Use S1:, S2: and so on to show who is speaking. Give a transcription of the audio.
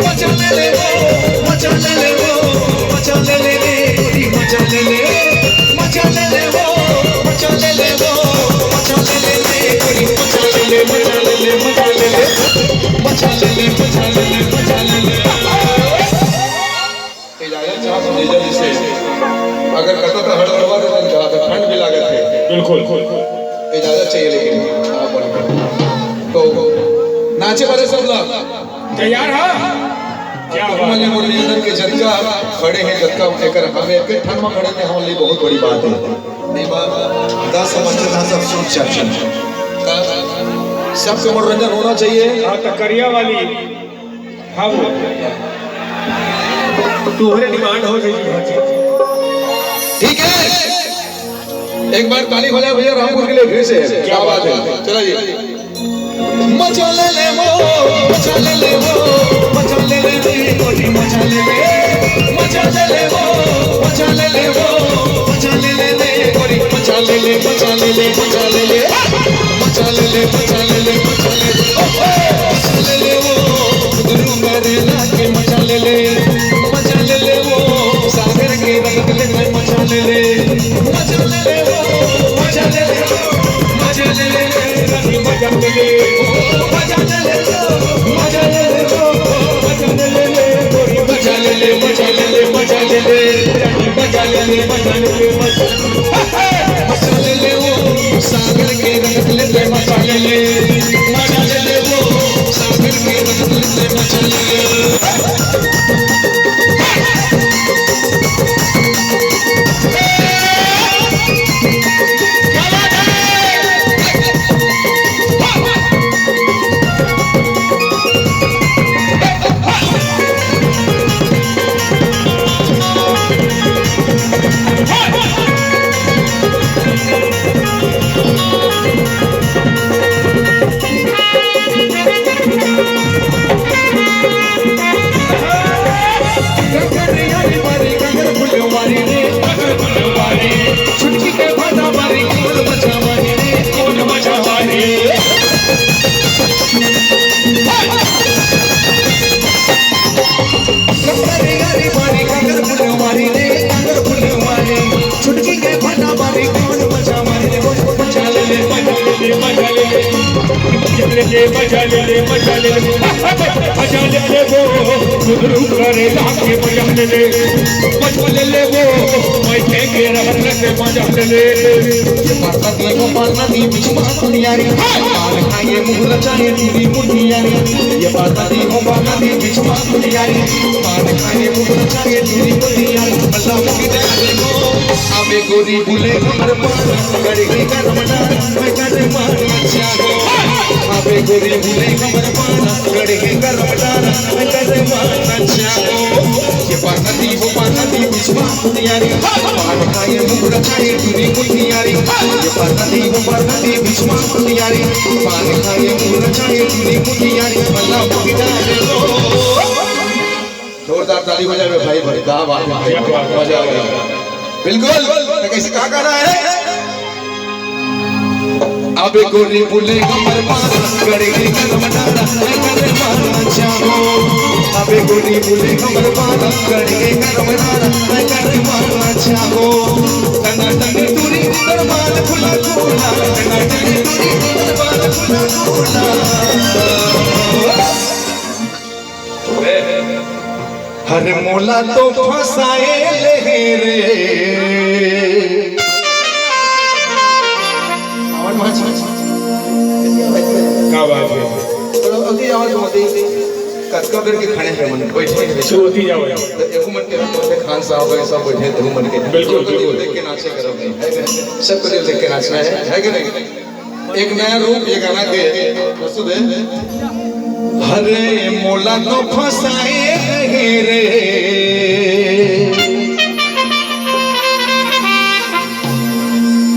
S1: मचा ले ले वो मचा ले ले वो मचा ले ले गोरी मचा ले ले मचा ले ले वो मचा ले ले वो मचा ले ले गोरी मचा ले ले मचा ले ले मचा ले ले मचा ले ले मचा ले ले मचा ले ले। इजाजत चाह समझिए जिसे अगर करता तो हड़ करवा देता चाहता ठंड भी लागत है बिल्कुल इजाजत चाहिए लेकिन तो नाचे वाले सब लोग
S2: तैयार है क्या
S1: बात है मुरलीधर के झटका खड़े हैं झटका लेकर हमें एक ठंड में खड़े थे हमारे लिए बहुत बड़ी बात है नहीं बात 10 समझते था सब सोच चाचा सबको मनोरंजन होना चाहिए।
S2: हाँ तकरिया वाली हाँ वो तुम्हारे डिमांड हो गई
S1: ठीक है एक बार ताली हो जाए भैया रामपुर के लिए फिर से क्या बात है चलिए मचा ले ले वो मचा ले ले वो मचा ले ले गोरी मचा ले ले मचा ले ले वो मचा ले ले वो मचा ले ले गोरी मचा ले ले मचा ले ले मचा ले ले मचा ले ले मचा ले ले मचा ले ले वो गुरु मेरे लाके मचा ले ले वो सागर के रंग ले मचा ले ले वो मचा ले ले मचा ले ले मचा ले ले मचा ले ले मजा ले ले मजा ले ले मजा ले ले गोरी मजा ले ले मजा ले ले मजा ले ले मजा ले ले मजा ले ले मजा ले ले वो सागर के रंग ले ले मजा ले ले वो सागर के रंग ले ले मजा ले ले मजा ले ले मजा ले ले मजा ले ले वो गुरु करे लाके मजा ले ले मजा ले ले वो मैं के रहन से मजा ले ले ये माता दी को मारना दी बीच में दुनियारी मार खाए मुंह चाहे तेरी मुनियारी ये माता दी को मारना दी बीच में दुनियारी मार खाए मुंह चाहे तेरी मुनियारी अल्लाह की दया देखो आवे गोरी बुले हमर पार गड़ी के करमना मैं करे मार अच्छा हो आवे गोरी बुले हमर पार गड़ी के करमना मैं करे मार अच्छा हो ये पार्वती वो पार्वती बीच में दुनियारी मार खाए मुंह चाहे तेरी मुनियारी ये पार्वती वो पार्वती बीच में दुनियारी मार खाए मुंह चाहे तेरी मुनियारी अल्लाह की दया देखो जोरदार ताली बजाओ भाई भाई क्या बात है मजा आ गया बिल्कुल कैसे कहा गाना है आबे गोरी बुले कमर पार गड़े के करम डाला मैं करे मारना चाहो आबे गोरी बुले कमर पार गड़े के करम डाला मैं करे मारना चाहो तना तनी तुरी दरबार खुला खुला तना तनी तुरी दरबार खुला खुला हर मोला तो फसाए ले रे
S2: क्या बात है
S1: अभी आवाज होती कटका करके खड़े हैं मन बैठे हैं
S2: होती जाओ
S1: एक मन के खान साहब है सब बैठे थे मन के
S2: बिल्कुल
S1: देख के नाचे करो नहीं है कि सबको देख के नाचना है कि नहीं एक नया रूप ये गाना के प्रस्तुत है हरे मोला तो फसाए रे